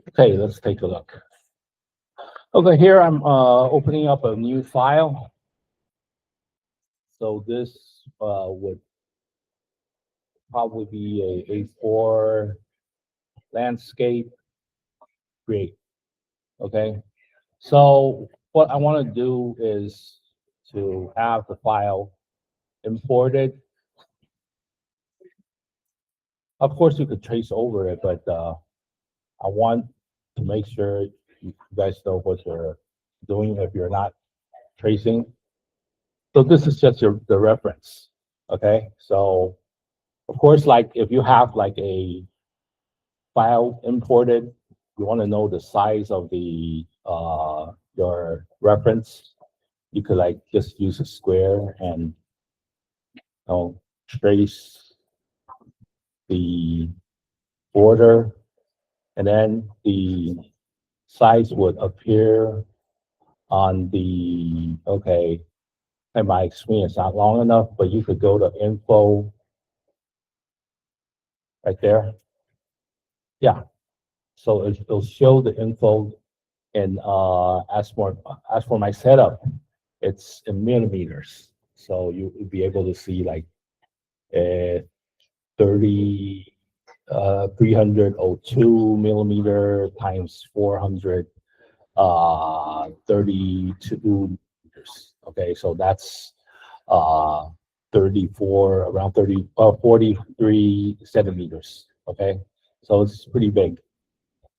Okay, let's take a look. Okay, here I'm opening up a new file. So this would probably be a A4 landscape create. Okay, so what I want to do is to have the file imported. Of course, you could trace over it, but I want to make sure you guys know what you're doing if you're not tracing. So this is just the reference. Okay, so of course, like if you have like a file imported, you want to know the size of the your reference. You could like just use a square and trace the border, and then the size would appear on the, okay, and my screen is not long enough, but you could go to info right there. Yeah, so it'll show the info, and as for my setup, it's in millimeters. So you would be able to see like 302 millimeter times 400 32 meters. Okay, so that's 34, around 43 centimeters. Okay, so it's pretty big.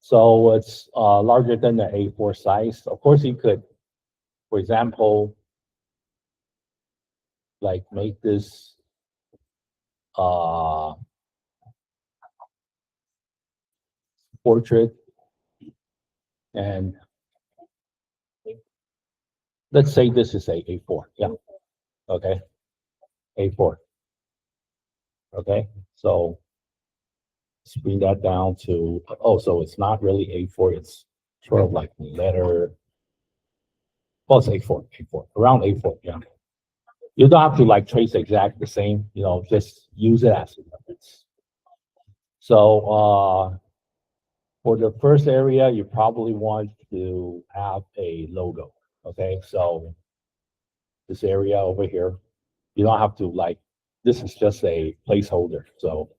So it's larger than the A4 size. Of course, you could, for example, like make this portrait, and let's say this is a A4. Yeah. Okay. A4. Okay. So let's bring that down to, oh, so it's not really A4. It's sort of like letter. Well, it's A4. Around A4. Yeah. You don't have to like trace exact the same. Just use it as a reference. So for the first area, you probably want to have a logo. Okay. So this area over here, you don't have to like, this is just a placeholder. So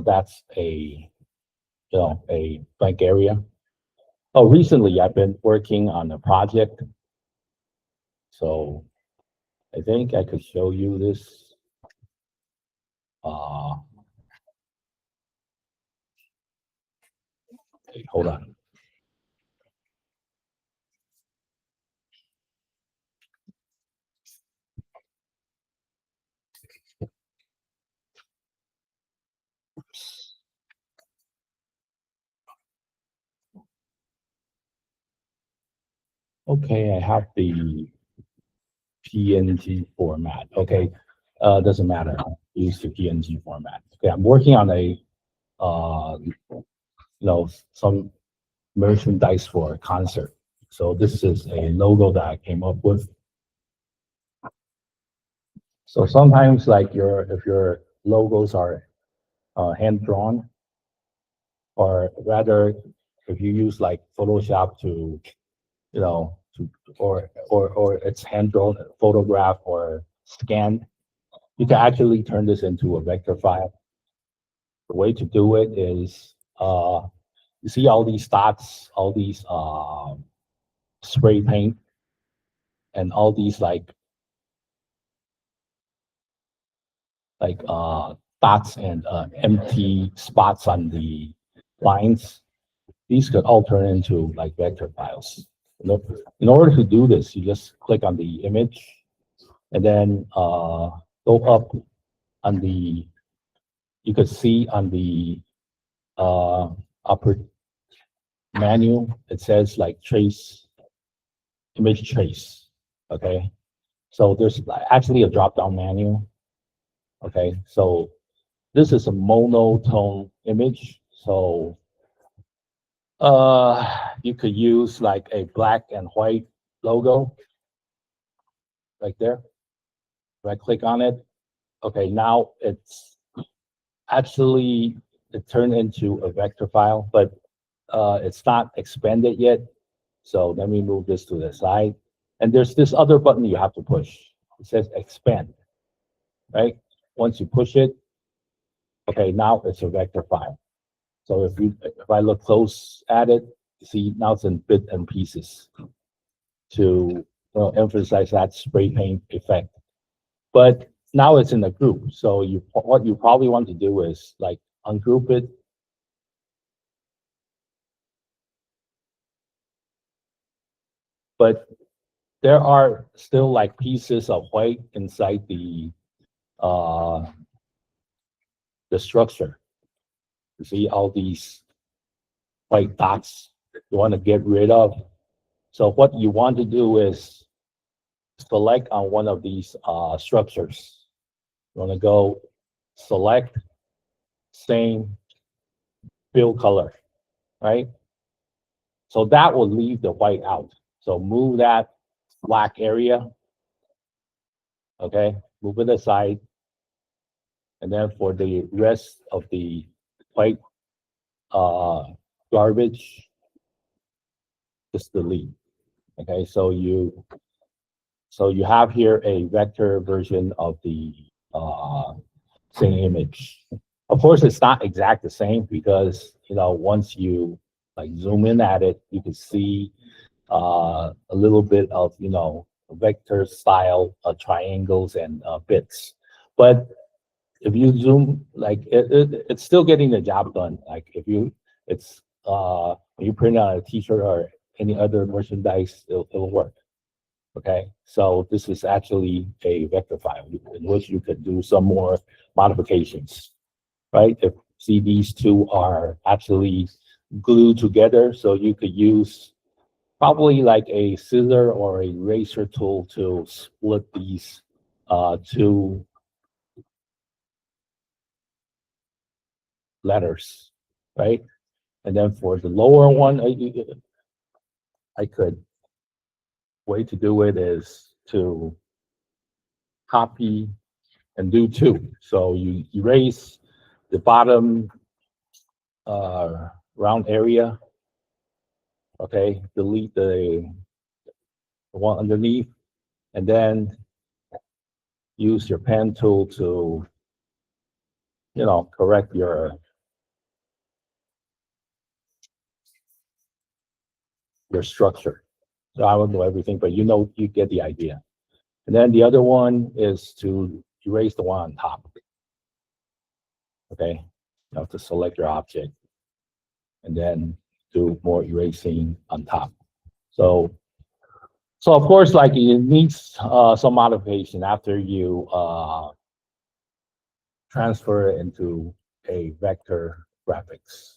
that's a blank area. Oh, recently I've been working on a project. So I think I could show you this. Okay, hold on. Okay, I have the PNG format. Okay, doesn't matter. Use the PNG format. Okay, I'm working on a some merchandise for a concert. So this is a logo that I came up with. So sometimes like if your logos are hand drawn, or rather if you use like Photoshop to or it's hand drawn photograph or scanned, you can actually turn this into a vector file. The way to do it is you see all these dots, all these spray paint, and all these like dots and empty spots on the lines. These could all turn into like vector files. In order to do this, you just click on the image, and then go up on the, you could see on the upper menu, it says like trace, image trace. Okay, so there's actually a drop down menu. Okay, so this is a monotone image. So you could use like a black and white logo, right there. If I click on it, okay, now it's actually, it turned into a vector file, but it's not expanded yet. So let me move this to the side. And there's this other button you have to push. It says expand, right? Once you push it, okay, now it's a vector file. So if I look close at it, see now it's in bits and pieces to emphasize that spray paint effect. But now it's in a group. So what you probably want to do is like ungroup it. But there are still like pieces of white inside the structure. You see all these white dots you want to get rid of. So what you want to do is select on one of these structures. You want to go select, same, fill color, right? So that will leave the white out. So move that black area, okay? Move it aside. And then for the rest of the white garbage, just delete. Okay, so you have here a vector version of the same image. Of course, it's not exact the same because once you like zoom in at it, you can see a little bit of vector style triangles and bits. But if you zoom, like it's still getting the job done. Like if you when you print out a T-shirt or any other merchandise, it'll work. Okay, so this is actually a vector file in which you could do some more modifications, right? If see these two are actually glued together, so you could use probably like a scissor or a razor tool to split these two letters, right? And then for the lower one, I could, way to do it is to copy and do two. So you erase the bottom round area, okay, delete the one underneath, and then use your pen tool to, correct your structure. So I won't know everything, but you get the idea. And then the other one is to erase the one on top. Okay, you have to select your object and then do more erasing on top. So of course, like it needs some modification after you transfer it into a vector graphics.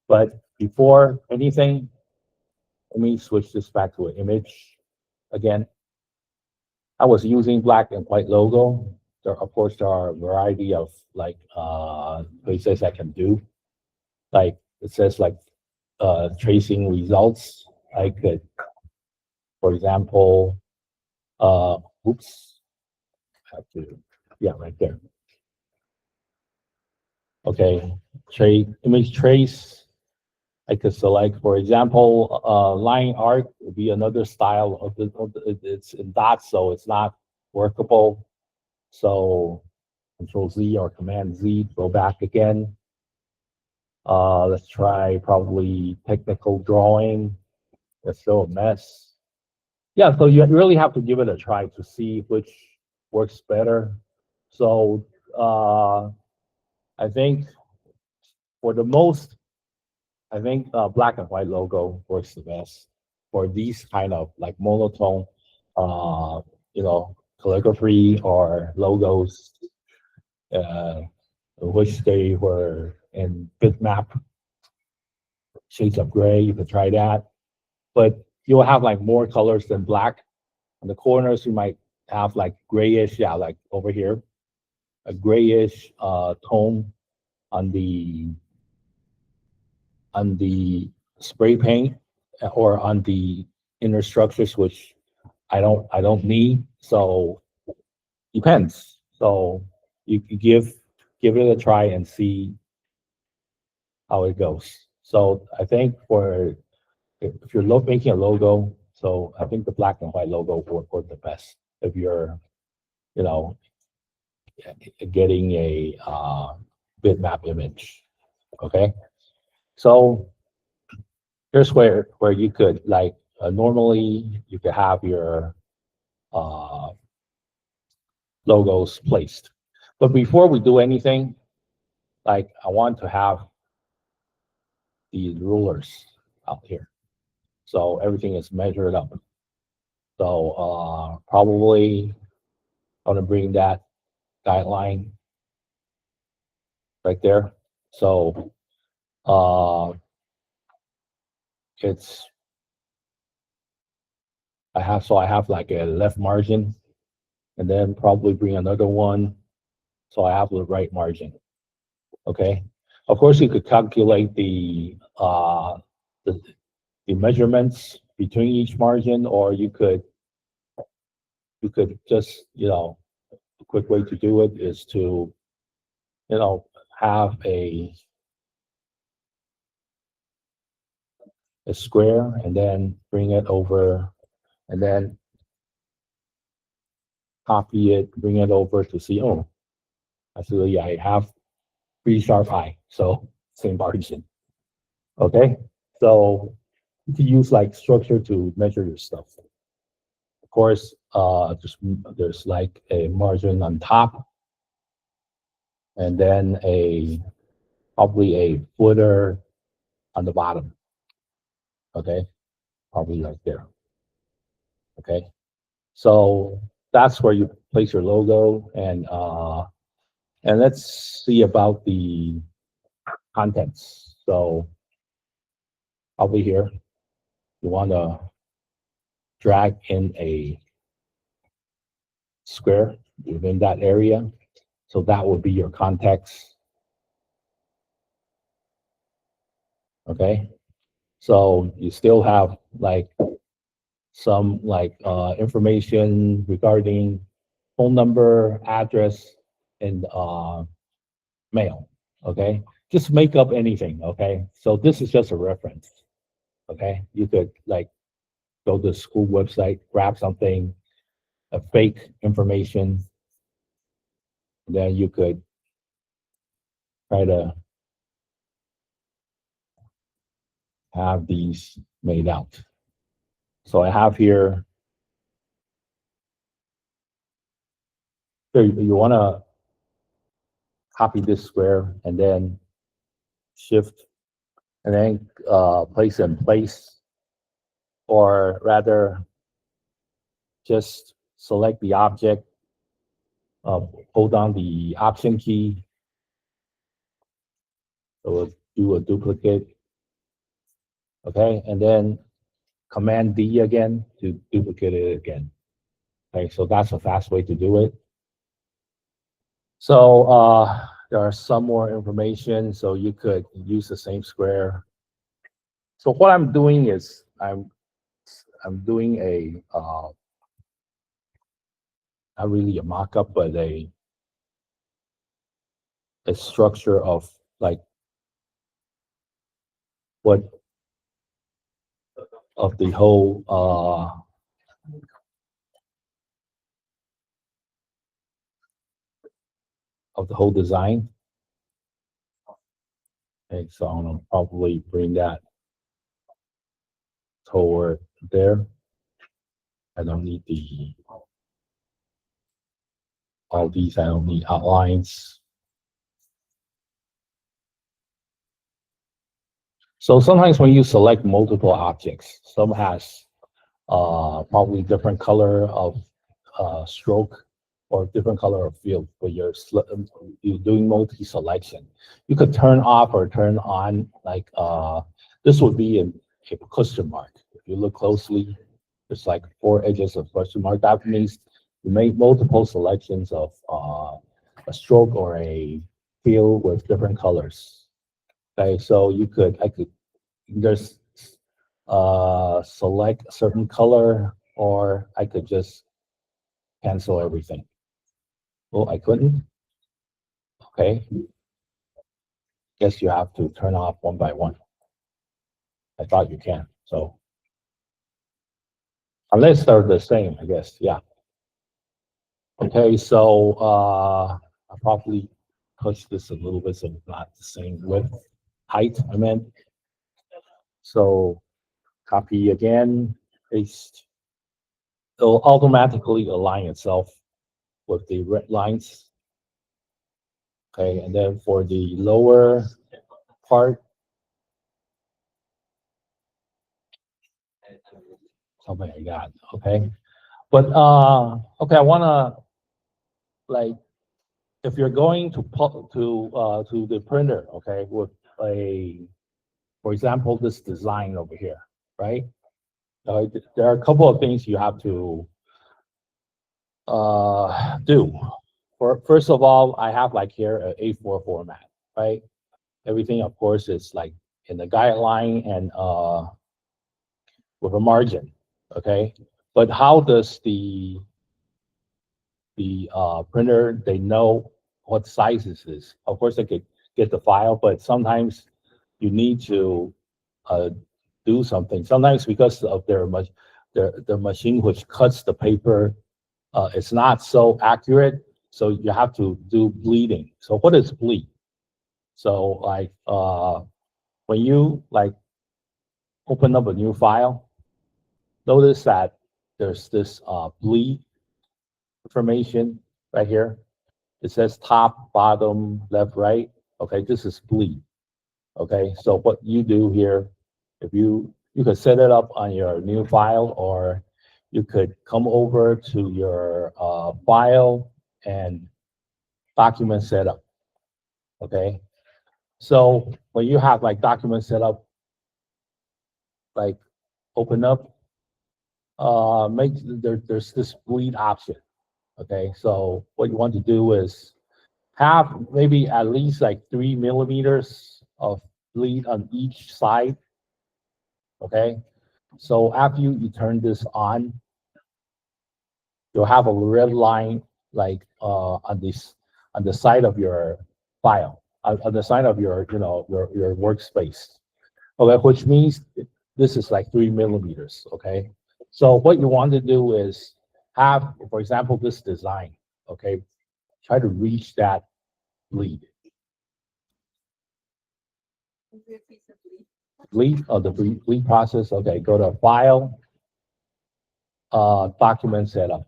But before anything, let me switch this back to an image again. I was using black and white logo. Of course, there are a variety of like places I can do. Like it says like tracing results. I could, for example, oops, I have to, yeah, right there. Okay, image trace. I could select, for example, line art would be another style of it's in dots, so it's not workable. So Control Z or Command Z, go back again. Let's try probably technical drawing. It's still a mess. Yeah, so you really have to give it a try to see which works better. So I think for the most, I think black and white logo works the best for these kind of like monotone, calligraphy or logos, which they were in bitmap shades of gray. You could try that, but you'll have like more colors than black. On the corners, you might have like grayish, yeah, like over here, a grayish tone on the spray paint or on the inner structures, which I don't need. So depends. So you give it a try and see how it goes. So I think for if you're making a logo, so I think the black and white logo work the best if you're, you know, getting a bitmap image. Okay, so here's where you could like normally you could have your uh, logos placed, but before we do anything, like I want to have the rulers out here, so everything is measured up. So probably I want to bring that guideline right there. So it's I have like a left margin, and then probably bring another one, so I have the right margin. Okay. Of course, you could calculate the, the measurements between each margin, or you could just, a quick way to do it is to, have a square and then bring it over and then copy it, bring it over to see, oh, actually I have pretty sharp eye, so same margin. Okay, so you can use like structure to measure your stuff. Of course, there's like a margin on top, and then probably a footer on the bottom. Okay, probably right there. Okay, so that's where you place your logo, and let's see about the contents. So probably here you want to drag in a square within that area. So that would be your context. Okay. So you still have like some like information regarding phone number, address, and mail. Okay. Just make up anything. Okay. So this is just a reference. Okay. You could like go to the school website, grab something, a fake information, then you could try to have these made out. So I have here, you want to copy this square and then shift and then place in place, or rather just select the object, hold down the option key, so we'll do a duplicate, okay, and then Command D again to duplicate it again. Okay, so that's a fast way to do it. So there are some more information, so you could use the same square. So what I'm doing is I'm doing a not really a mock-up, but a structure of like what of the whole design. Okay, so I'm gonna probably bring that toward there. I don't need all these. I don't need outlines. So sometimes when you select multiple objects, some has probably different color of stroke or different color of field for you're doing multi-selection. You could turn off or turn on, like this would be a question mark. If you look closely, there's like 4 edges of question mark. That means you make multiple selections of a stroke or a field with different colors. Okay, so there's select a certain color or I could just cancel everything. Well, I couldn't. Okay. Guess you have to turn off one by one. I thought you can. So unless they're the same, I guess. Yeah. Okay. So I'll probably push this a little bit so it's not the same width, height. I meant. So copy again, paste. It'll automatically align itself with the red lines. Okay, and then for the lower part, something like that. Okay, but okay, I wanna like if you're going to to the printer, okay, with a, for example, this design over here, right? There are a couple of things you have to do. First of all, I have like here an A4 format, right? Everything, of course, is like in the guideline and with a margin, okay? But how does the printer, they know what size this is? Of course, they could get the file, but sometimes you need to uh, do something. Sometimes because of their machine which cuts the paper, it's not so accurate. So you have to do bleeding. So what is bleed? So like when you like open up a new file, notice that there's this bleed information right here. It says top, bottom, left, right. Okay, this is bleed. Okay, so what you do here, if you could set it up on your new file, or you could come over to your file and document setup. Okay, so when you have like document setup, like open up, there's this bleed option. Okay, so what you want to do is have maybe at least like 3 millimeters of bleed on each side. Okay, so after you turn this on, you'll have a red line like on the side of your file, on the side of your your workspace. Okay, which means this is like 3 millimeters. Okay, so what you want to do is have, for example, this design. Okay, try to reach that bleed. Bleed of the bleed process. Okay, go to File, Document Setup.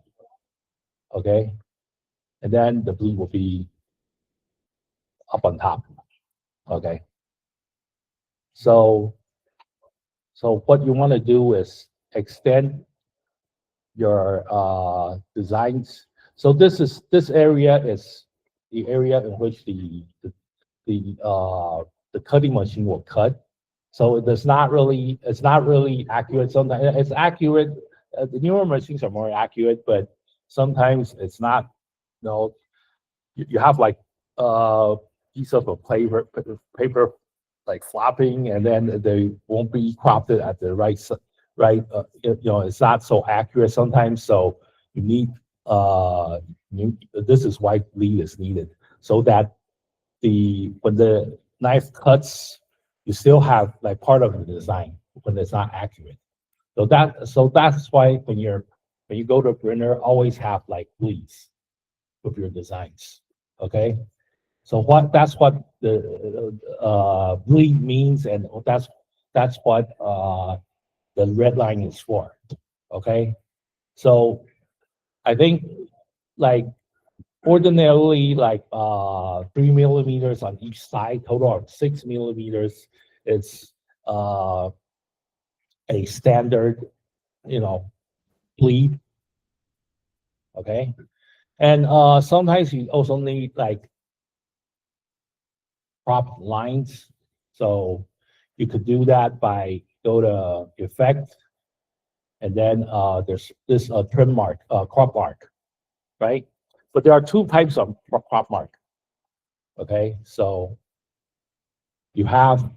Okay, and then the bleed will be up on top. Okay, so what you want to do is extend your designs. So this area is the area in which the cutting machine will cut. So it's not really accurate. Sometimes it's accurate. The newer machines are more accurate, but sometimes it's not. You know, you have like piece of a paper like flopping, and then they won't be cropped at the right. It's not so accurate sometimes. So you need this is why bleed is needed, so that when the knife cuts, you still have like part of the design when it's not accurate. So that's why when you go to a printer, always have like bleeds with your designs. Okay. So that's what the bleed means, and that's what the red line is for. Okay. So I think like ordinarily like 3 millimeters on each side, total of 6 millimeters. It's a standard, bleed. Okay, and sometimes you also need like crop lines. So you could do that by go to Effect, and then there's this trim mark, crop mark, right? But there are two types of crop mark. Okay, so you have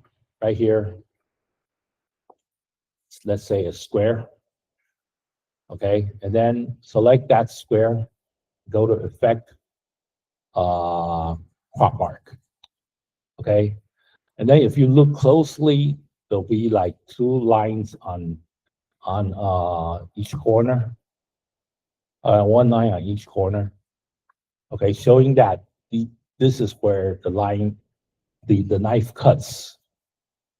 right here, let's say a square. Okay, and then select that square, go to Effect, Crop Mark. Okay, and then if you look closely, there'll be like two lines on each corner, one line on each corner. Okay, showing that this is where the line, the knife cuts.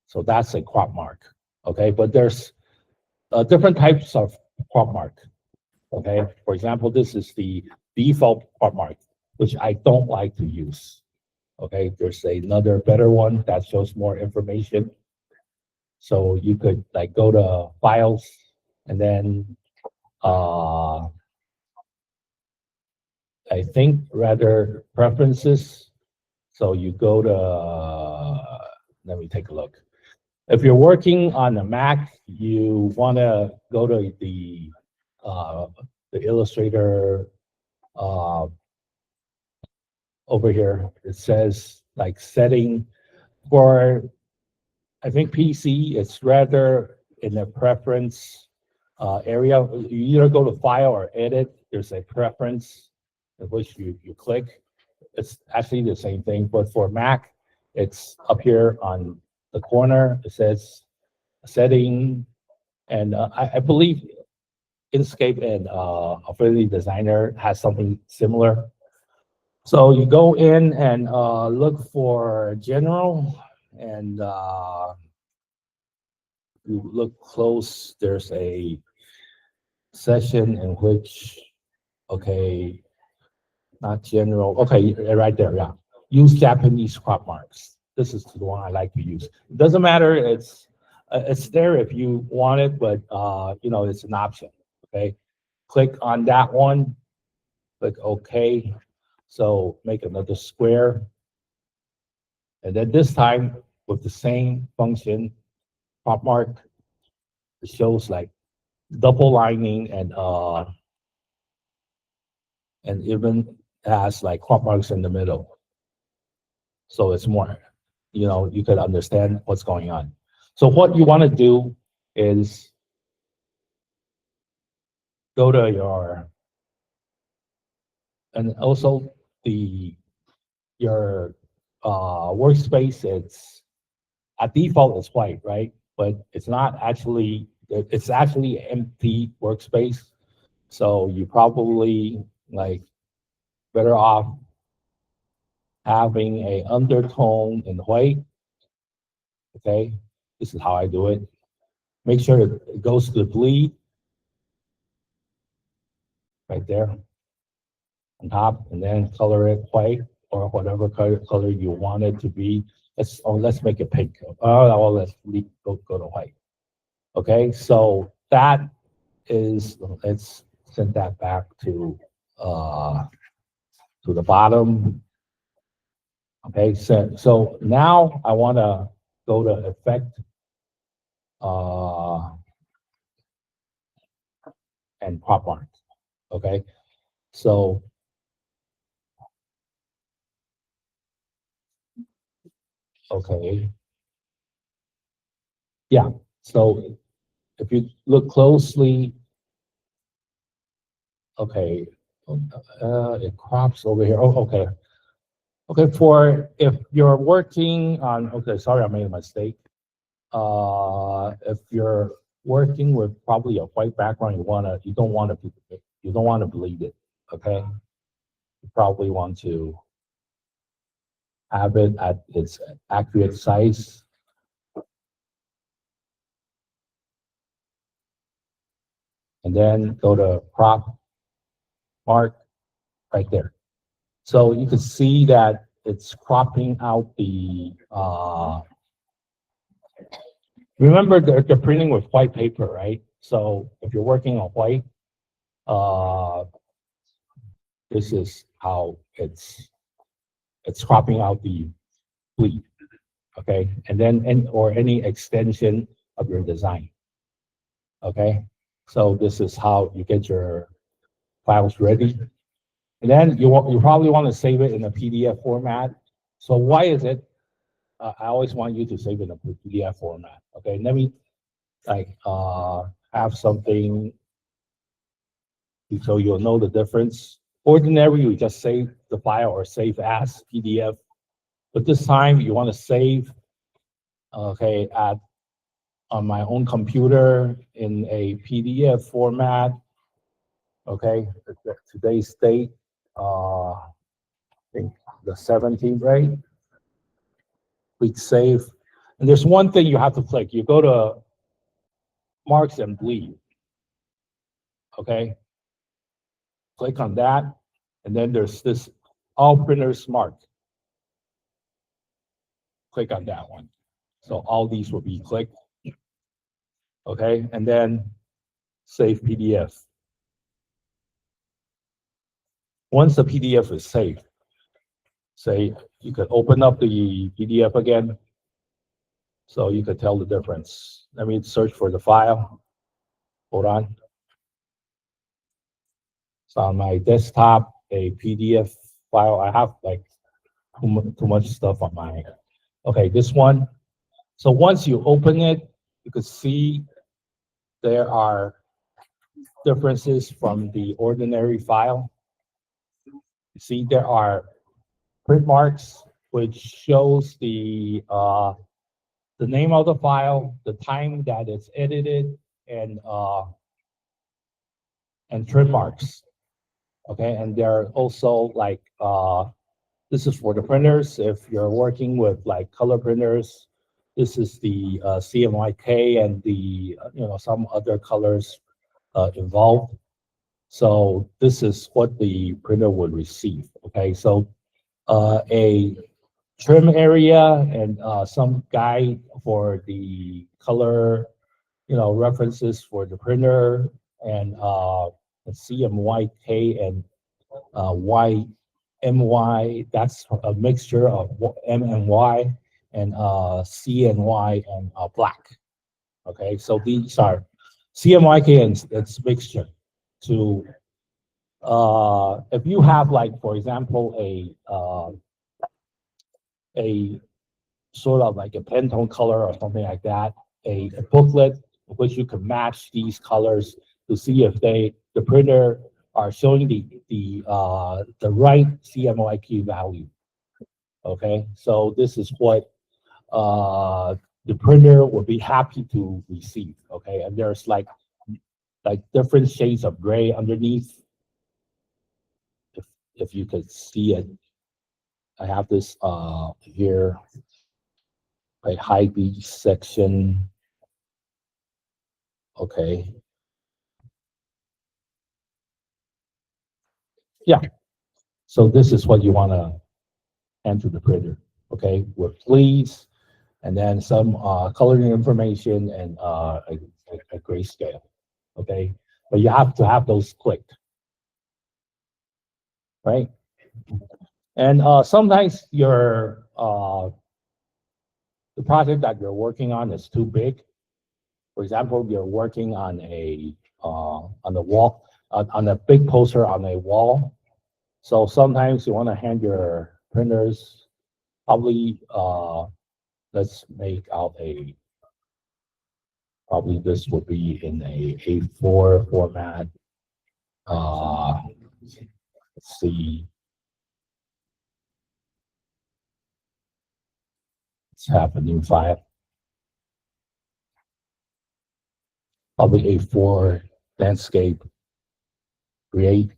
So that's a crop mark. Okay, but there's different types of crop mark. Okay, for example, this is the default crop mark, which I don't like to use. Okay, there's another better one that shows more information. So you could like go to Files and then I think rather Preferences. So you go to let me take a look. If you're working on a Mac, you want to go to the Illustrator over here. It says like setting for, I think PC, it's rather in the preference area. You either go to File or Edit. There's a preference in which you click. It's actually the same thing, but for Mac, it's up here on the corner. It says Setting, and I believe Inkscape and Affinity Designer has something similar. So you go in and look for General, and you look close. There's a session in which, okay, not General. Okay, right there, yeah. Use Japanese crop marks. This is the one I like to use. It doesn't matter. It's there if you want it, but you know, it's an option. Okay, click on that one. Click OK. So make another square, and then this time with the same function, crop mark. It shows like double lining and even has like crop marks in the middle. So it's more, you know, you could understand what's going on. So what you want to do is go to your, and also your workspace, it's at default it's white, right? But it's not actually, it's actually empty workspace. So you probably like better off having a undertone in white. Okay, this is how I do it. Make sure it goes to the bleed right there on top, and then color it white or whatever color you want it to be. Let's make it pink. Well, let's go to white. Okay, so that is, let's send that back to the bottom. Okay, so now I want to go to Effect and Crop Mark. Okay, so okay, yeah. So if you look closely, okay, it crops over here. Oh, okay. Okay, for if you're working on, okay, sorry, I made a mistake. If you're working with probably a white background, you don't want to bleed it. Okay, you probably want to have it at its accurate size. And then go to Crop Mark right there. So you can see that it's cropping out the, remember they're printing with white paper, right? So if you're working on white, this is how it's cropping out the bleed, okay? And then, or any extension of your design, okay? So this is how you get your files ready. And then you probably want to save it in a PDF format. So why is it? I always want you to save it in a PDF format. Okay, let me like have something so you'll know the difference. Ordinary, you just save the file or save as PDF, but this time you want to save, okay, on my own computer in a PDF format. Okay, today's date, I think the 17th, right? Click save. And there's one thing you have to click. You go to marks and bleed. Okay, click on that, and then there's this all printers marked. Click on that one. So all these will be clicked. Okay, and then save PDF. Once the PDF is saved, say you could open up the PDF again, so you could tell the difference. Let me search for the file. Hold on. So on my desktop, a PDF file. I have like too much stuff on my. Okay, this one. So once you open it, you could see there are differences from the ordinary file. You see there are print marks, which shows the name of the file, the time that it's edited, and trim marks. Okay, and there are also like this is for the printers. If you're working with like color printers, this is the CMYK and the some other colors involved. So this is what the printer would receive. Okay, so a trim area and some guide for the color, references for the printer, and CMYK and YMY. That's a mixture of M and Y, and C and Y, and black. Okay, so these are CMYK, and it's mixture. To if you have, like, for example, a sort of like a Pantone color or something like that, a booklet which you can match these colors to see if the printer are showing the right CMYK value. Okay, so this is what the printer will be happy to receive. Okay, and there's like different shades of gray underneath. If you could see it, I have this here. I hide these section. Okay. Yeah. So this is what you want to enter the printer. Okay, with please, and then some coloring information, and a grayscale. Okay, but you have to have those clicked, right? And sometimes your the project that you're working on is too big. For example, you're working on the wall, on a big poster on a wall. So sometimes you want to hand your printers, probably let's make out probably this would be in a A4 format. Let's see. Let's have a new file. Probably A4 landscape. Create.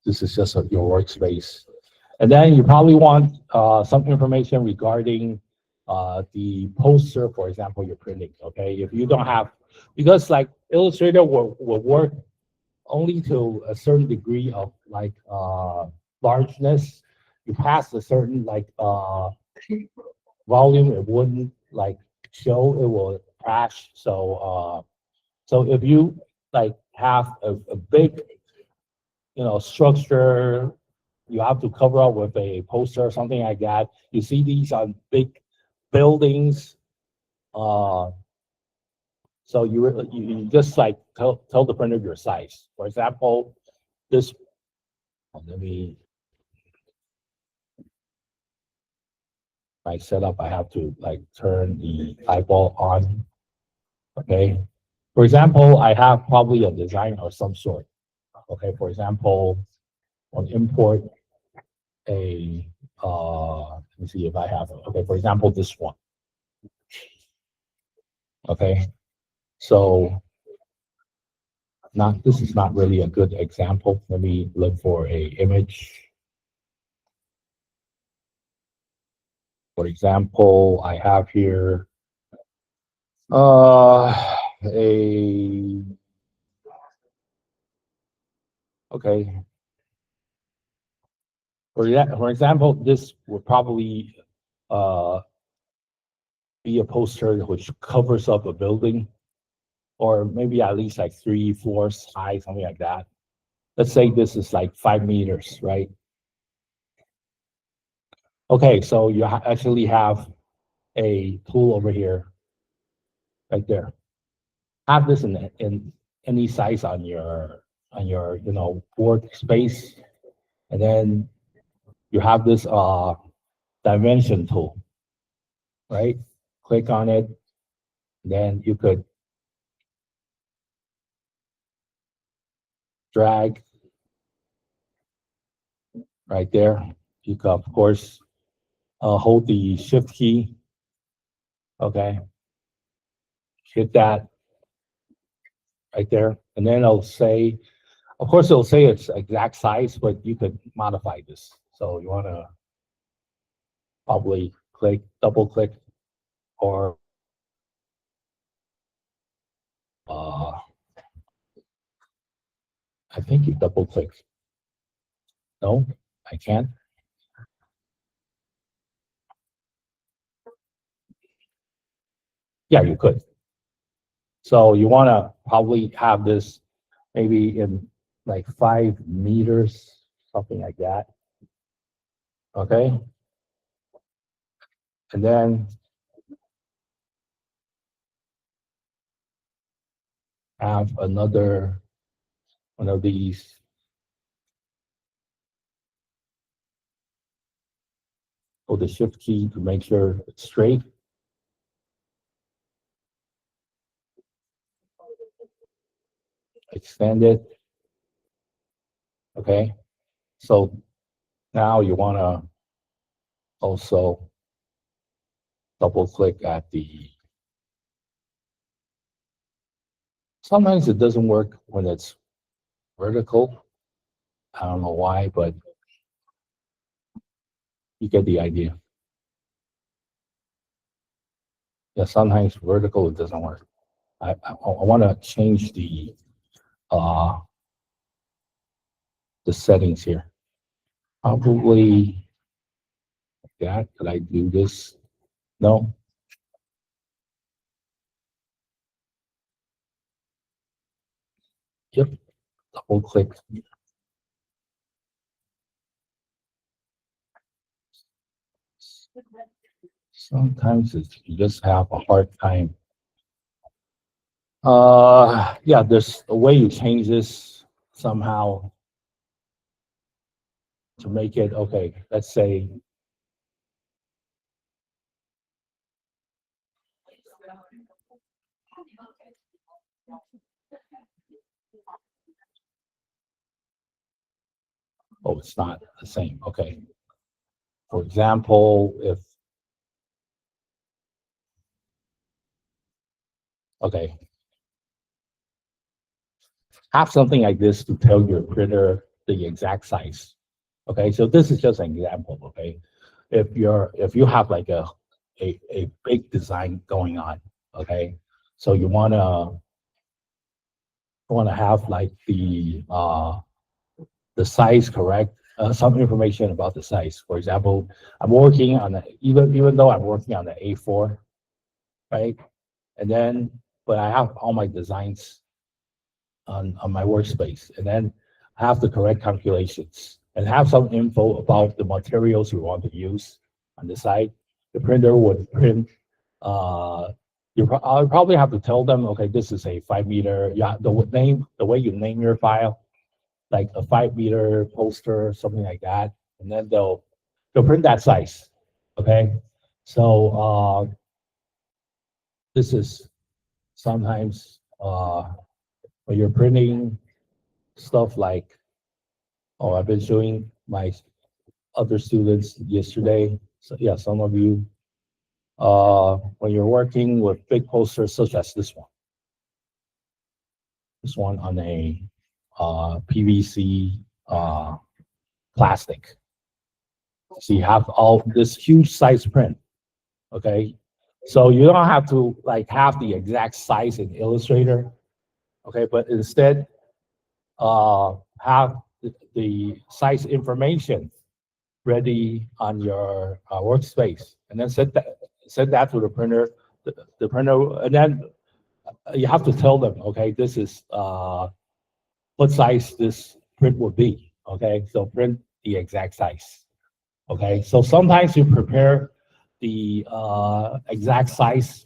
This is just your workspace. And then you probably want some information regarding the poster, for example, you're printing. Okay, if you don't have, because like Illustrator will work only to a certain degree of like largeness. You pass a certain like volume, it wouldn't like show, it will crash. So so if you like have a big structure, you have to cover up with a poster or something like that. You see these on big buildings. So you just like tell the printer your size. For example, this. Let me. My setup, I have to like turn the eyeball on. Okay. For example, I have probably a design of some sort. Okay, for example, on import a, let me see if I have, okay, for example, this one. Okay, so this is not really a good example. Let me look for a image. For example, I have here a, okay, for example, this would probably uh, be a poster which covers up a building, or maybe at least like 3 floors high, something like that. Let's say this is like 5 meters, right? Okay, so you actually have a tool over here, right there. Have this in any size on your workspace, and then you have this dimension tool, right? Click on it, then you could drag right there. You could, of course, hold the shift key, okay? Hit that right there, and then it'll say, of course, it'll say its exact size, but you could modify this. So you want to probably double click, or I think you double click. No, I can't. Yeah, you could. So you want to probably have this maybe in like 5 meters, something like that. Okay. And then have another one of these. Hold the shift key to make sure it's straight. Extend it. Okay. So now you want to also double click at the, sometimes it doesn't work when it's vertical. I don't know why, but you get the idea. Yeah, sometimes vertical it doesn't work. I want to change the settings here. Probably like that. Could I do this? No. Yep. Double click. Sometimes you just have a hard time. Yeah, there's a way you change this somehow to make it okay. Let's say, oh, it's not the same. Okay. For example, if, okay, have something like this to tell your printer the exact size. Okay, so this is just an example. Okay, if you have like a big design going on, okay, so you wanna have like the size correct, some information about the size. For example, I'm working on even though I'm working on the A4, right, and then but I have all my designs on my workspace, and then have the correct calculations and have some info about the materials you want to use on the side. The printer would print. I'll probably have to tell them, okay, this is a 5 meter. Yeah, the way you name your file, like a 5 meter poster, something like that, and then they'll print that size. Okay, so this is sometimes when you're printing stuff like, oh, I've been showing my other students yesterday. So yeah, some of you, when you're working with big posters such as this one on a PVC plastic. So you have all this huge size print, okay? So you don't have to like have the exact size in Illustrator, okay? But instead, have the size information ready on your workspace, and then send that to the printer. The printer, and then you have to tell them, okay, this is what size this print will be. Okay, so print the exact size. Okay, so sometimes you prepare the exact size,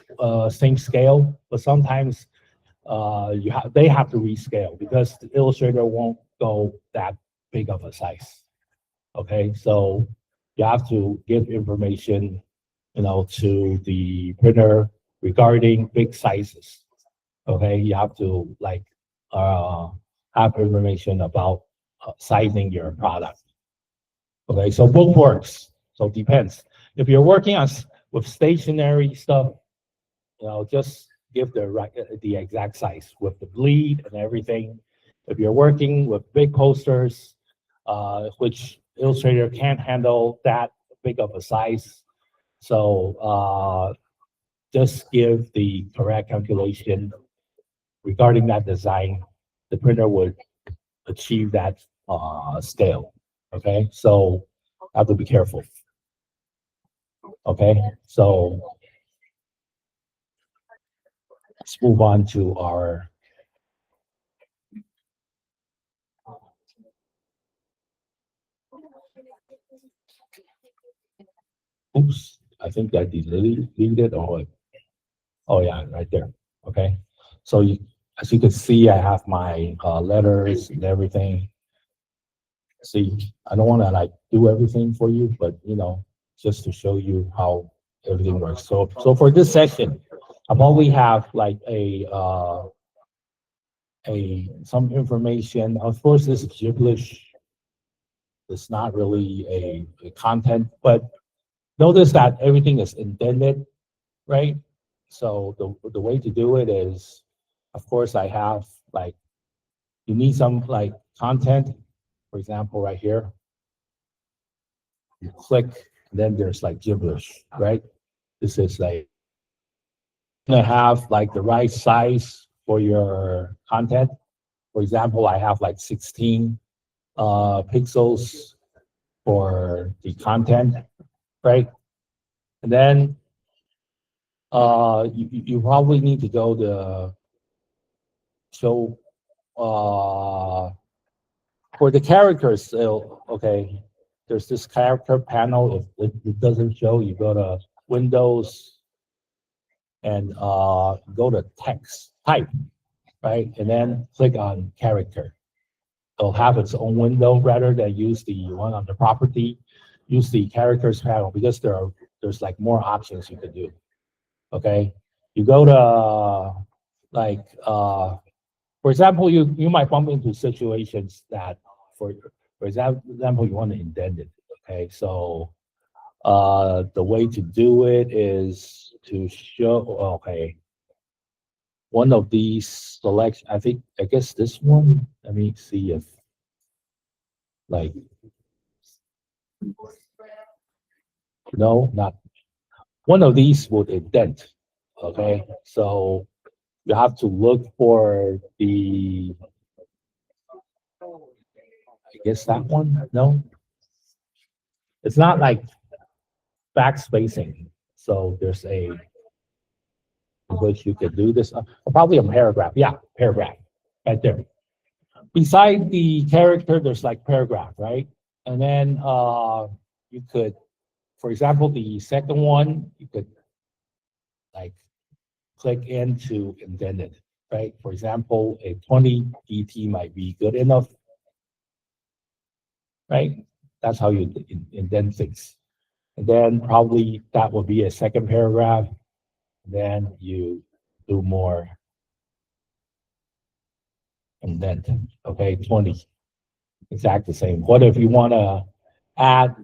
same scale, but sometimes they have to rescale because the Illustrator won't go that big of a size. Okay, so you have to give information, to the printer regarding big sizes. Okay, you have to like have information about sizing your product. Okay, so both works. So it depends. If you're working with stationary stuff, just give the exact size with the bleed and everything. If you're working with big posters, which Illustrator can't handle that big of a size, so just give the correct calculation regarding that design. The printer would achieve that scale. Okay, so have to be careful. Okay, so let's move on to our oops. I think I deleted it. Oh yeah, right there. Okay, so as you can see, I have my letters and everything. See, I don't want to like do everything for you, but just to show you how everything works. So for this session, I probably have like some information. Of course, this is gibberish. It's not really a content, but notice that everything is indented, right? So the way to do it is, of course, I have like you need some like content. For example, right here, you click, and then there's like gibberish, right? This is like gonna have like the right size for your content. For example, I have like 16 pixels for the content, right? And then you probably need to go to show for the characters. So, okay, there's this character panel. If it doesn't show, you go to Windows and go to text type, right? And then click on character. It'll have its own window rather than use the one on the property. Use the characters panel because there's like more options you could do. Okay, you go to like for example, you might bump into situations that for example you want to indent it. Okay, so the way to do it is to show. Okay, one of these selection. I guess this one. Let me see if like no, not one of these would indent. Okay, so you have to look for I guess that one. No, it's not like backspacing. So there's a in which you could do this. Probably a paragraph. Yeah, paragraph right there. Beside the character, there's like paragraph, right? And then you could, for example, the second one, you could like click into indent it, right? For example, a 20 DT might be good enough, right? That's how you indent things. And then probably that would be a second paragraph. Then you do more indent. Okay, 20. Exact the same. What if you want to add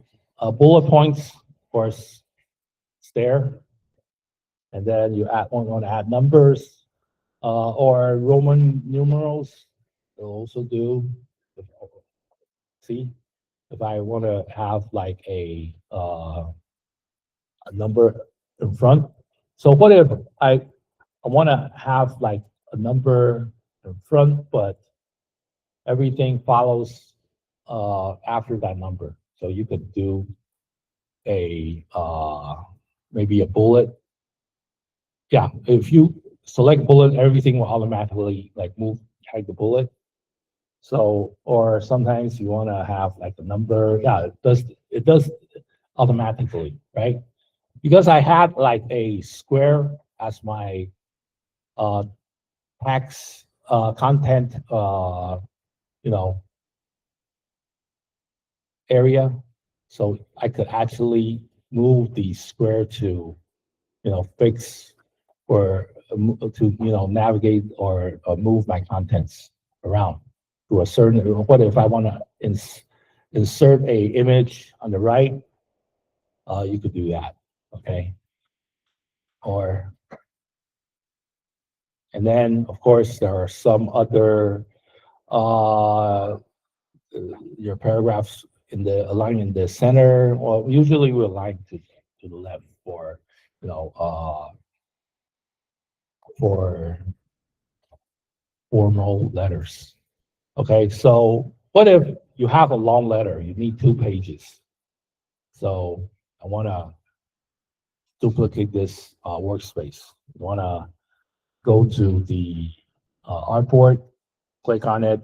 bullet points? Of course, it's there. And then you want to add numbers or Roman numerals. It'll also do. See, if I want to have like a number in front. So what if I want to have like a number in front, but everything follows after that number. So you could do a maybe a bullet. Yeah, if you select bullet, everything will automatically like move like the bullet. So, or sometimes you want to have like a number. Yeah, it does automatically, right? Because I had like a square as my uh, text content, you know, area. So I could actually move the square to, fix or to, navigate or move my contents around to a certain, what if I want to insert a image on the right, you could do that, okay? Or, and then of course there are some other, your paragraphs in the align in the center, or usually we align to the left for, for formal letters. Okay, so what if you have a long letter, you need 2 pages. So I want to duplicate this workspace. You want to go to the artboard, click on it,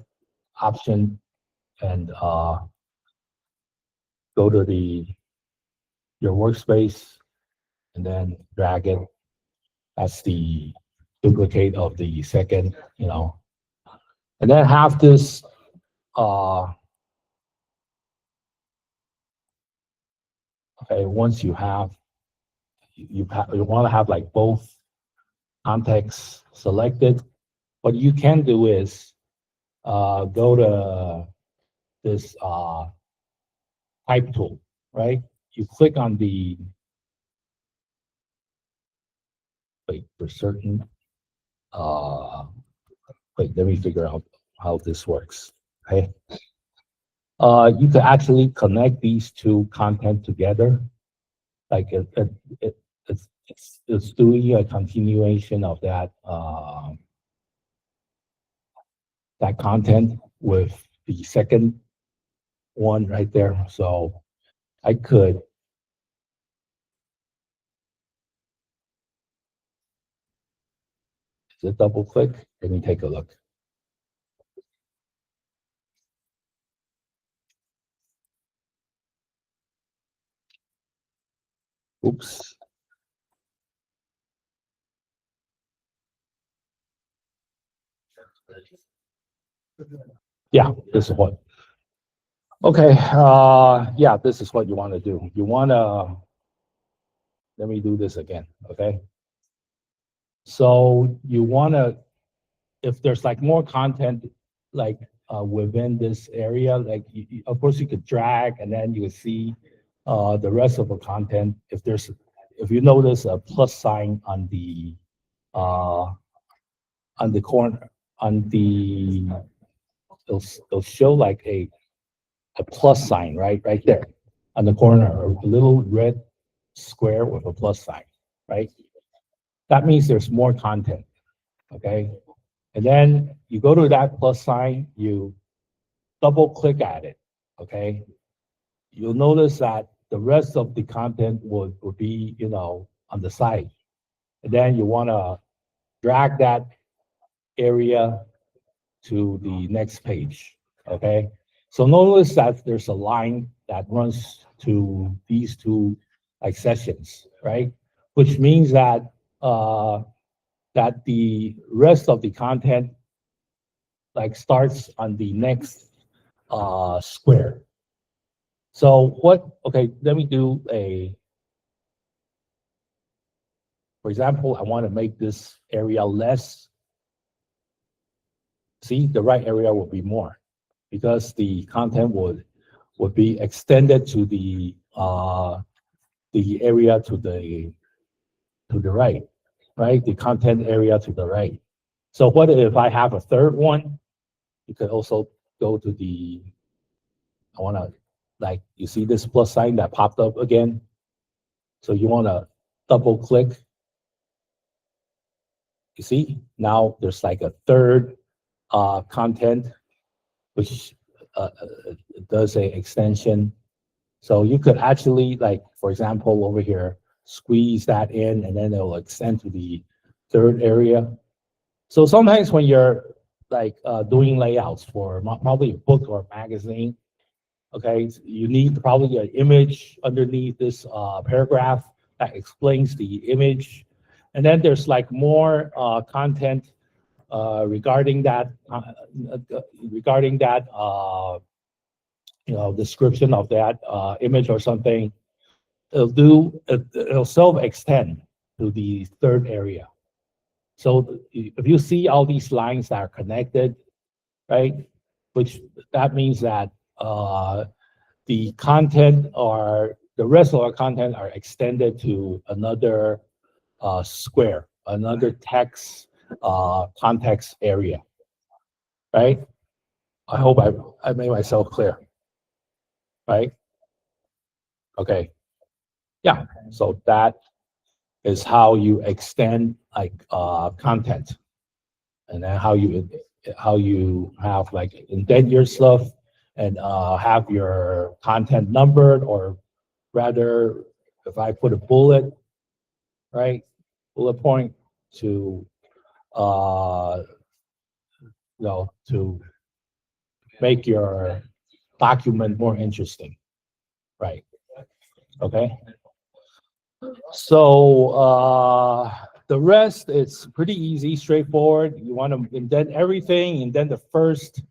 option, and go to your workspace, and then drag it. That's the duplicate of the second, and then have this okay, once you have you want to have like both contexts selected. What you can do is go to this type tool, right? You click on the wait for certain wait, let me figure out how this works. Okay. You can actually connect these 2 content together. Like it's doing a continuation of that that content with the second one right there. So I could just double click. Let me take a look. Oops. Yeah, this is what. Okay, yeah, this is what you want to do. You want to, let me do this again, okay? So you want to, if there's like more content, like within this area, like of course you could drag and then you can see the rest of the content. If you notice a plus sign uh, on the corner, it'll show like a plus sign, right there on the corner, a little red square with a plus sign, right? That means there's more content, okay? And then you go to that plus sign, you double click at it, okay? You'll notice that the rest of the content would be, on the side. And then you want to drag that area to the next page, okay? So notice that there's a line that runs to these 2 like sessions, right? Which means that that the rest of the content like starts on the next square. So okay, let me do for example, I want to make this area less See, the right area will be more because the content would be extended to the area to the right, right? The content area to the right. So what if I have a third one? You could also go to the, I want to, like, you see this plus sign that popped up again? So you want to double click. You see, now there's like a third content, which does a extension. So you could actually, like, for example, over here, squeeze that in, and then it will extend to the third area. So sometimes when you're like doing layouts for probably a book or a magazine, okay, you need probably an image underneath this paragraph that explains the image. And then there's like more content regarding that description of that image or something. It'll self-extend to the third area. So if you see all these lines that are connected, right, which that means that the content or the rest of our content are extended to another square, another text context area, right? I hope I made myself clear, right? Okay, yeah, so that is how you extend like content, and then how you have like indent your stuff and have your content numbered, or rather, if I put a bullet, right, bullet point to to make your document more interesting, right? Okay. So the rest is pretty easy, straightforward. You want to indent everything, indent the first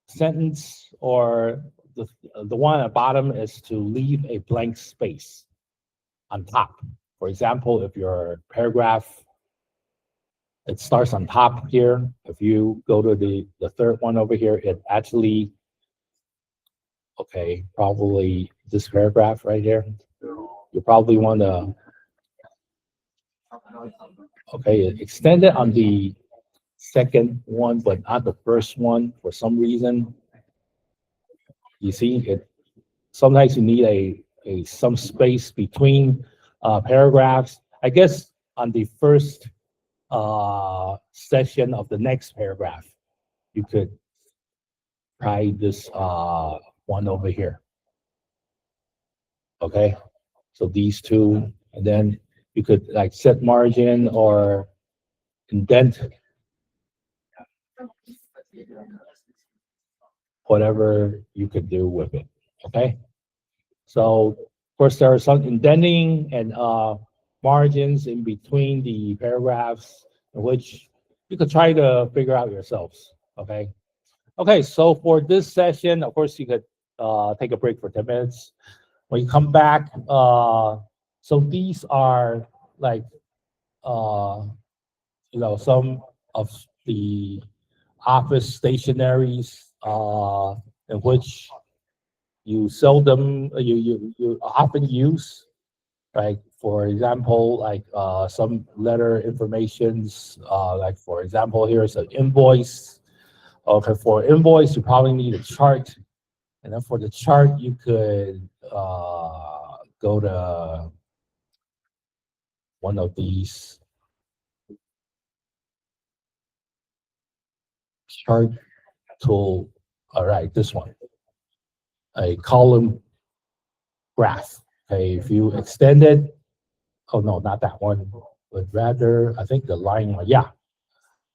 sentence, or the one at the bottom is to leave a blank space on top. For example, if your paragraph, it starts on top here. If you go to the third one over here, it actually, okay, probably this paragraph right here. You probably want to, okay, extend it on the second one, but not the first one for some reason. You see, it sometimes you need some space between paragraphs. I guess on the first section of the next paragraph, you could try this one over here. Okay, so these two, and then you could like set margin or indent, whatever you could do with it. Okay, so of course there are some indenting and margins in between the paragraphs, which you could try to figure out yourselves. Okay. Okay, so for this session, of course, you could take a break for 10 minutes. When you come back, so these are like, some of the office stationaries in which you seldom, you often use, right? For example, like some letter informations, like for example, here's an invoice. Okay, for invoice, you probably need a chart. And then for the chart, you could go to one of these chart tool. All right, this one, a column graph. Okay, if you extend it, oh no, not that one, but rather, I think the line one, yeah.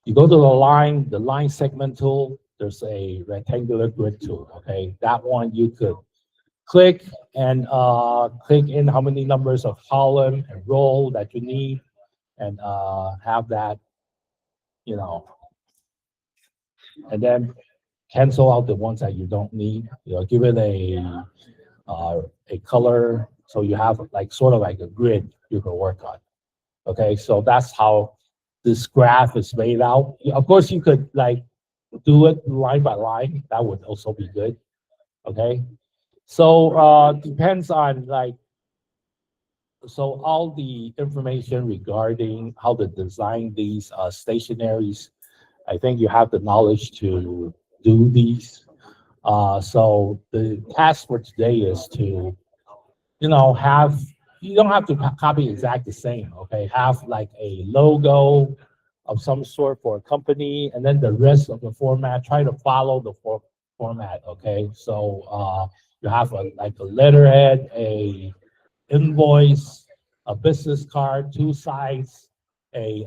You go to the line segment tool, there's a rectangular grid tool, okay? That one you could click and click in how many numbers of column and row that you need, and have that, and then cancel out the ones that you don't need. Give it a color, so you have like sort of like a grid you can work on. Okay, so that's how this graph is laid out. Of course, you could like do it line by line. That would also be good. Okay. So depends on like, so all the information regarding how to design these stationaries, I think you have the knowledge to do these. So the task for today is to, have, you don't have to copy exact the same, okay? Have like a logo of some sort for a company, and then the rest of the format, try to follow the format, okay? So you have like a letterhead, a invoice, a business card, two sides, an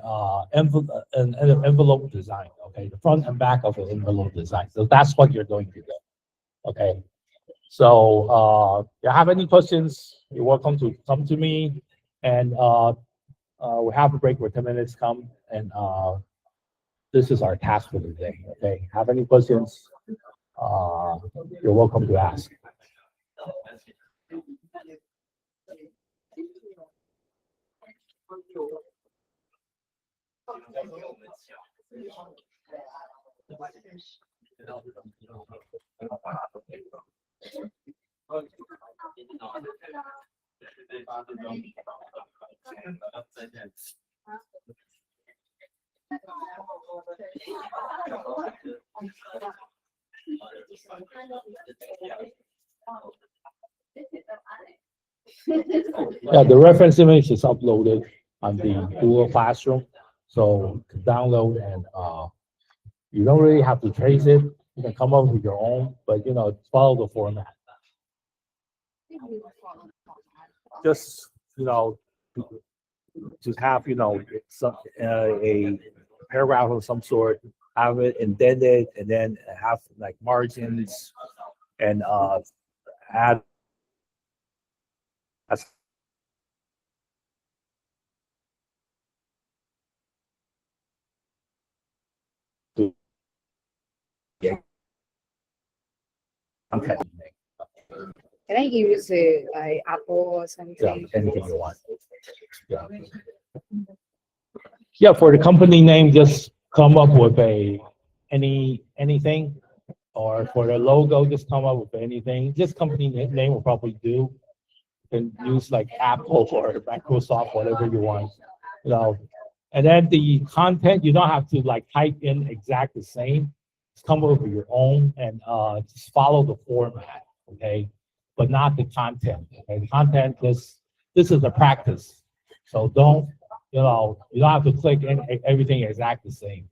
envelope design, okay? The front and back of an envelope design. So that's what you're going to do, okay? So if you have any questions, you're welcome to come to me. And we have a break for 10 minutes. Come and this is our task for the day. Okay. Have any questions? You're welcome to ask. Yeah, the reference image is uploaded on the Google Classroom, so download and you don't really have to trace it. You can come up with your own, but follow the format. Just to have some a paragraph of some sort, have it indented, and then have like margins and add. Yeah. Okay. Can I use like Apple or something? Yeah, anything you want. Yeah. Yeah, for the company name, just come up with anything, or for the logo, just come up with anything. Just company name will probably do. You can use like Apple or Microsoft, whatever you want. And then the content, you don't have to like type in exact the same. Just come up with your own and just follow the format, okay? But not the content. Okay, the content, this is a practice. So don't, you don't have to click in everything exact the same.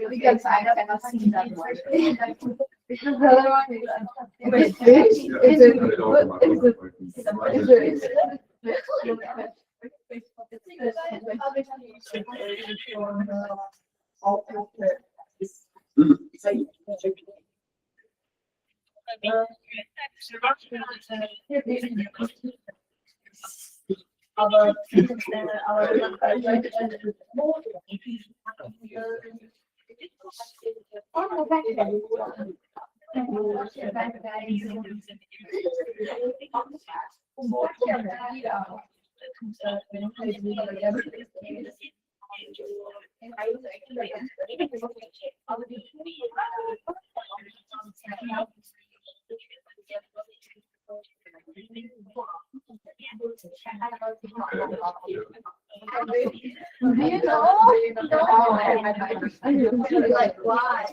Because I cannot see that. Like why?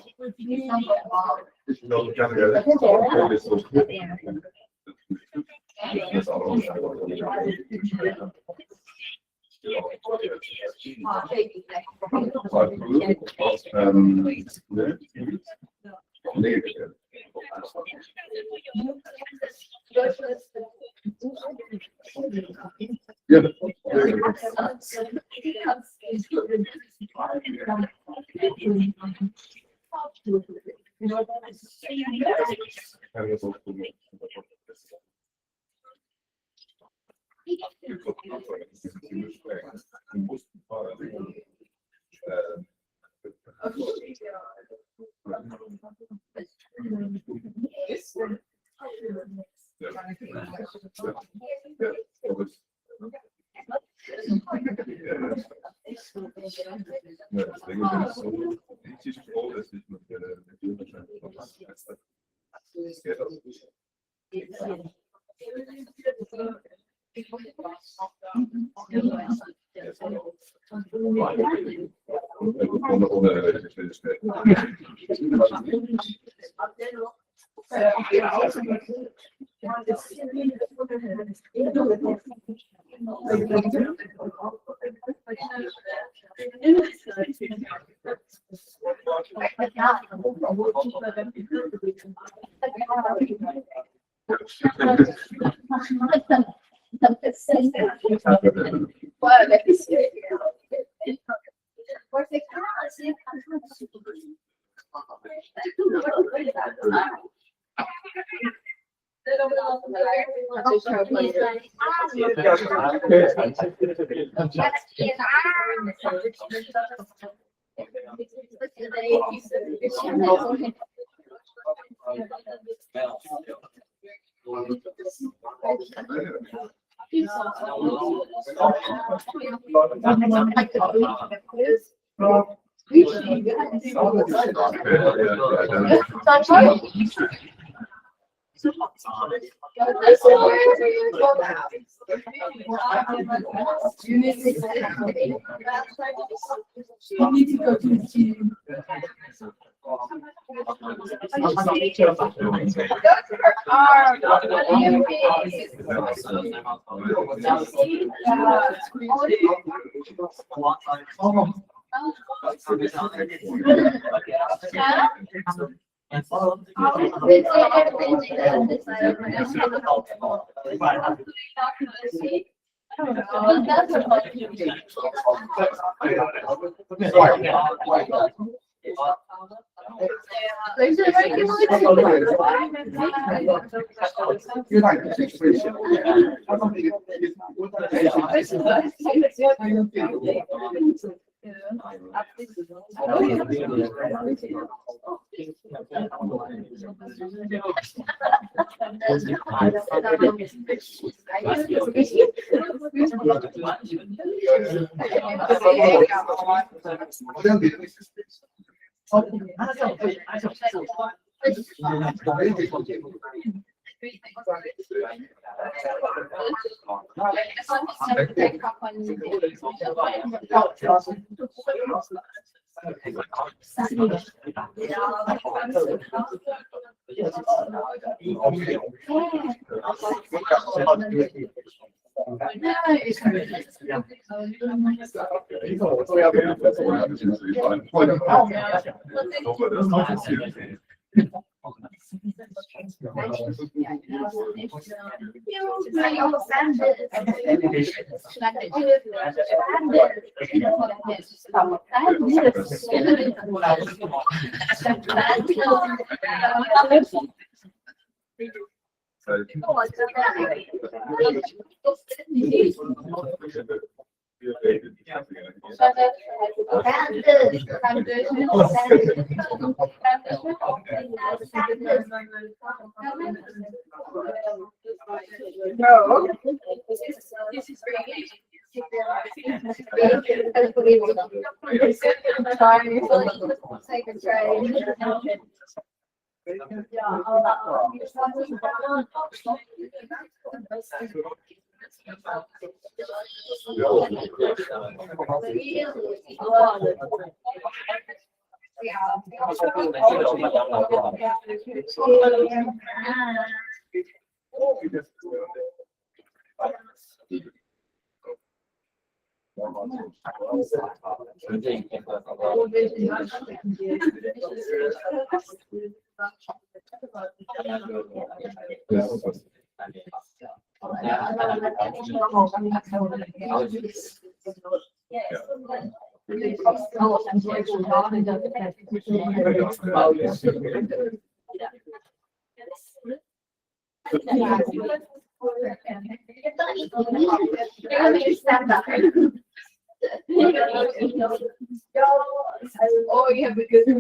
Oh, yeah, because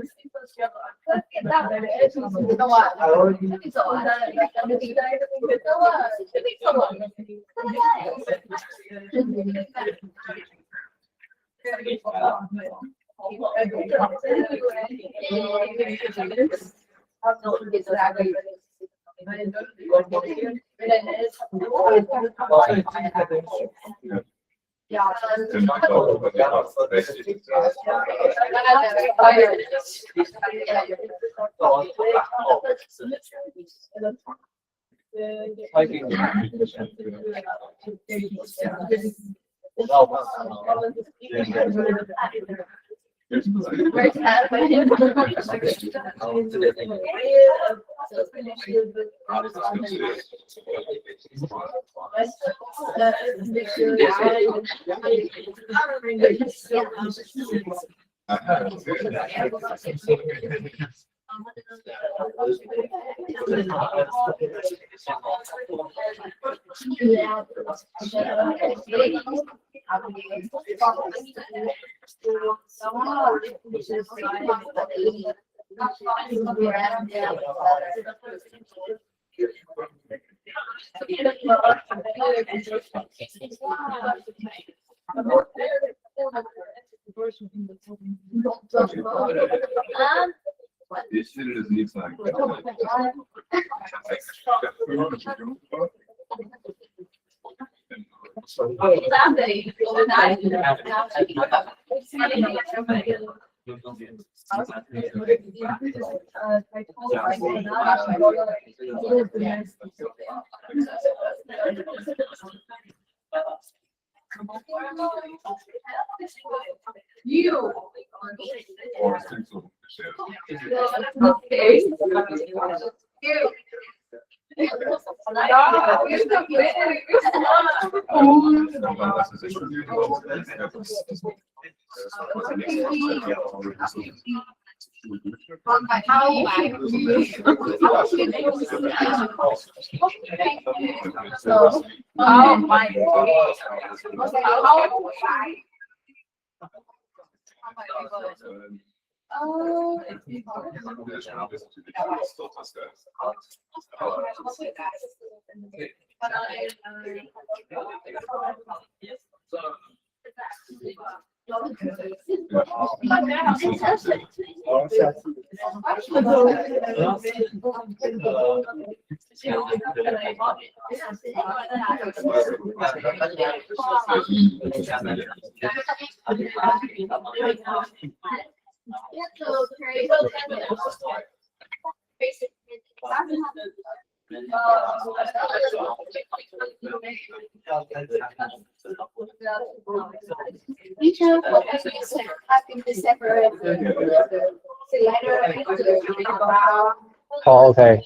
Oh, okay.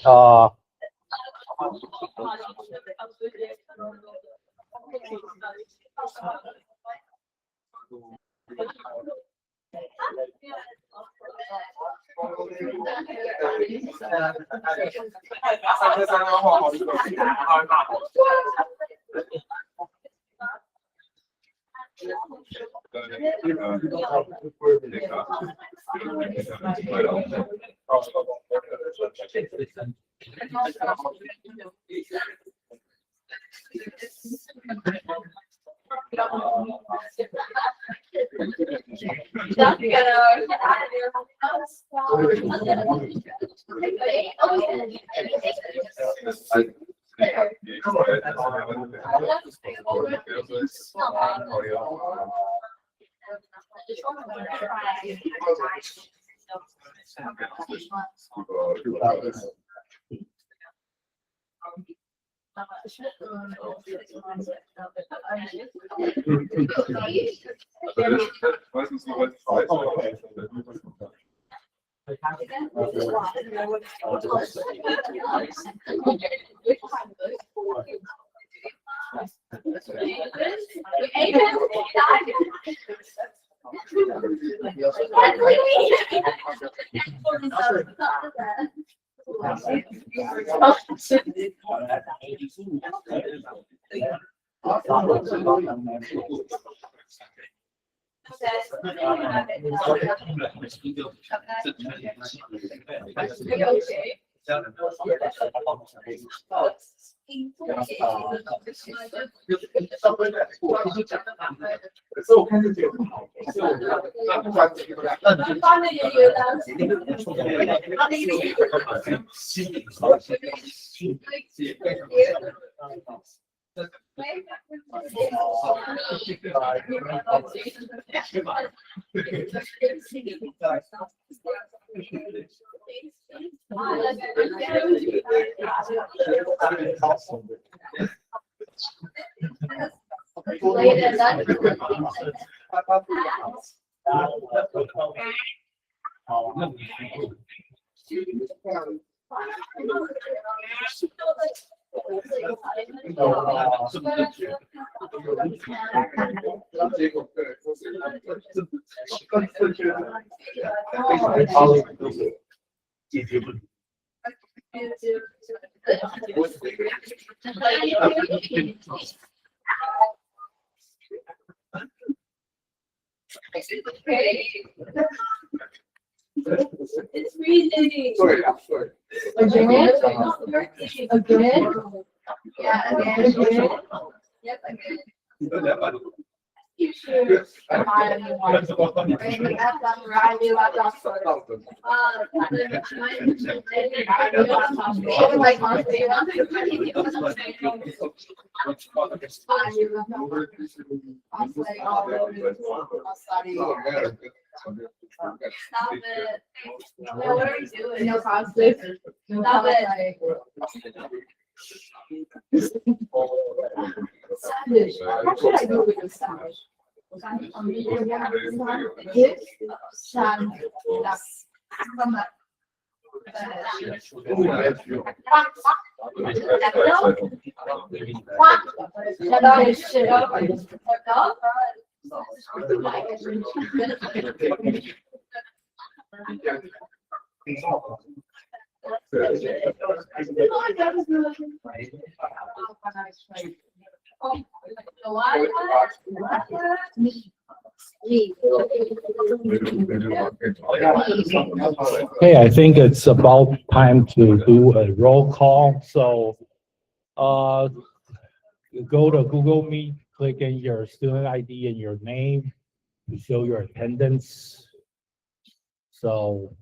It's freezing. Again? Again? Yeah, again. Yep, again. You should. Stop it. What are you doing? No conflict. Stop it. Savage. How should I go with the savage? Okay, I think it's about time to do a roll call. So, go to Google Meet, click in your student ID and your name, to show your attendance. So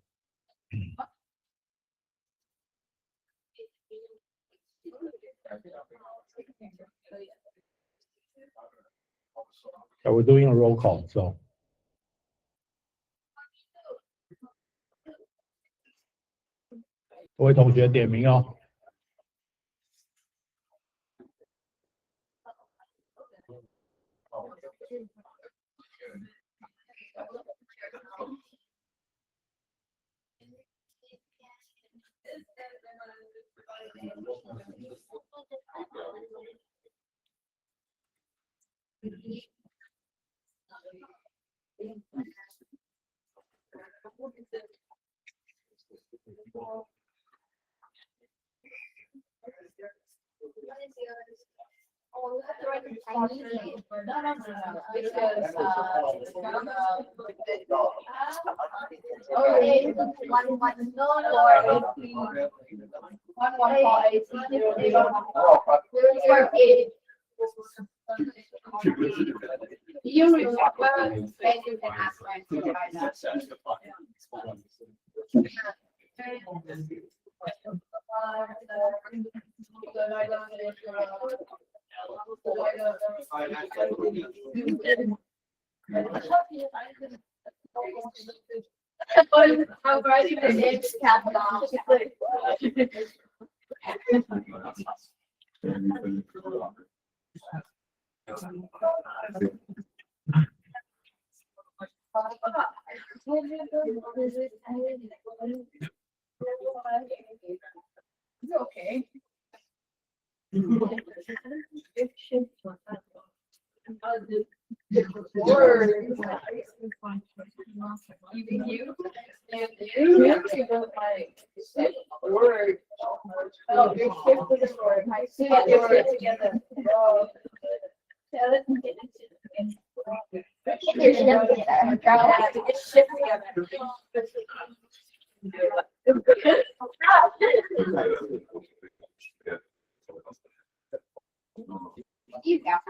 we're doing a roll call, so. 各位同学点名哦。Oh, we have to write the Chinese name. Okay, 110 or 18. 118. You remember when you can ask my I'm writing the names capital. It's okay. Word. Even you. Word. Oh, you're shifting the word. I see it. You're together. You have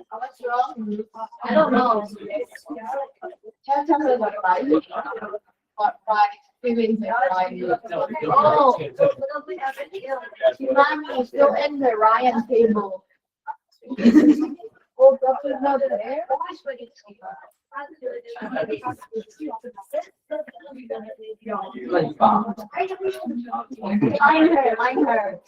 What's wrong? I don't know. Oh, Mommy, still in the Ryan table. Oh, that is not there. Line her.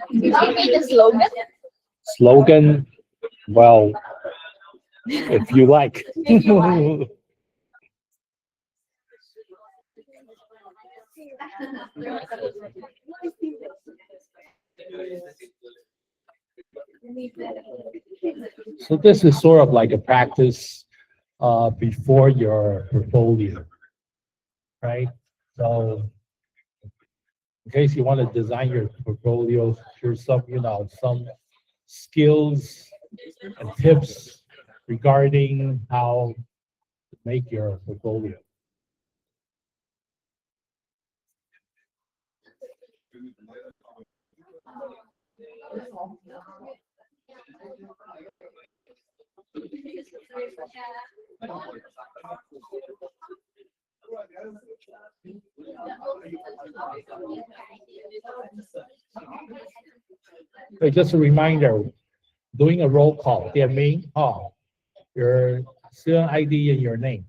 You made the slogan? Slogan, well, if you like. If you like. So this is sort of like a practice before your portfolio, right? So in case you want to design your portfolio, here's some, some skills and tips regarding how to make your portfolio. Okay, just a reminder, doing a roll call, your student ID and your name.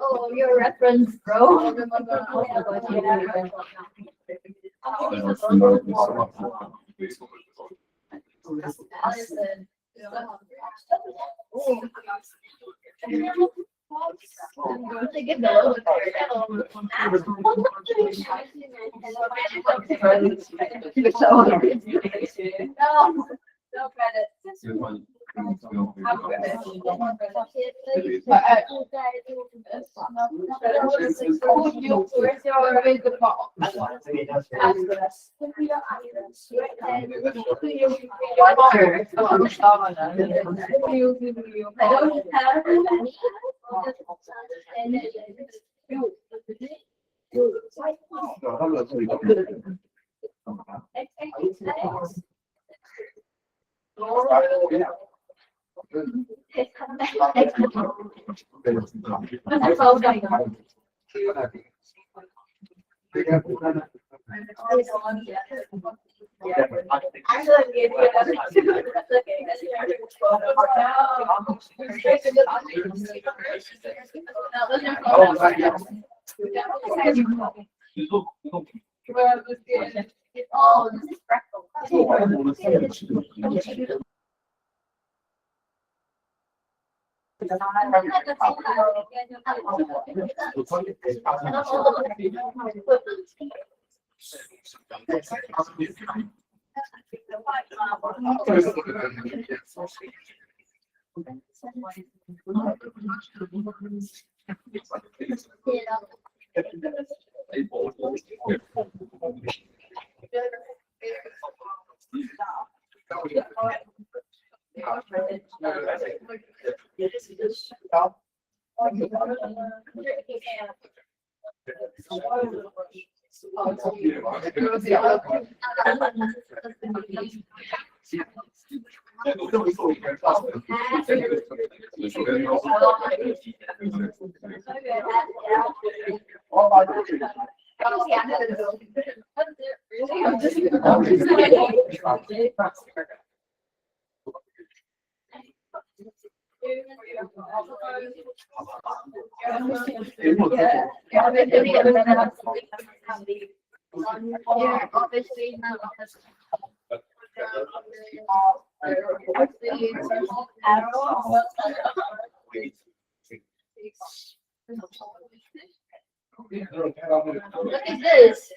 Oh, your reference, bro. No credit. Look at this.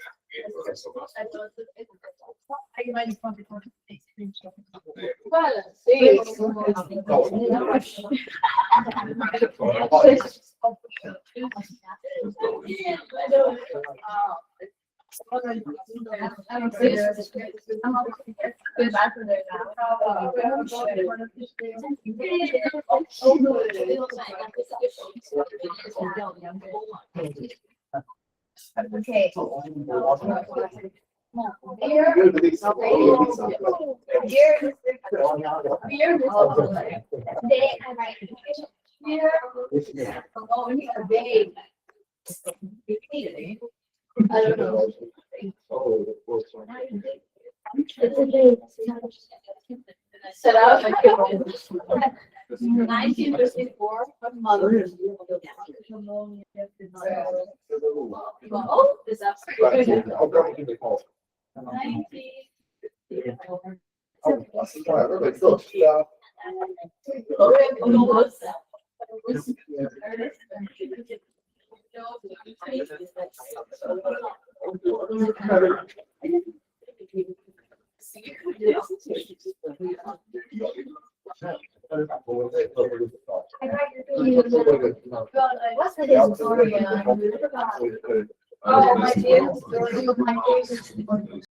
Okay. I don't know. Set up. 1954. Mother. Oh, this up. 19. What's the historian? Oh, my dear.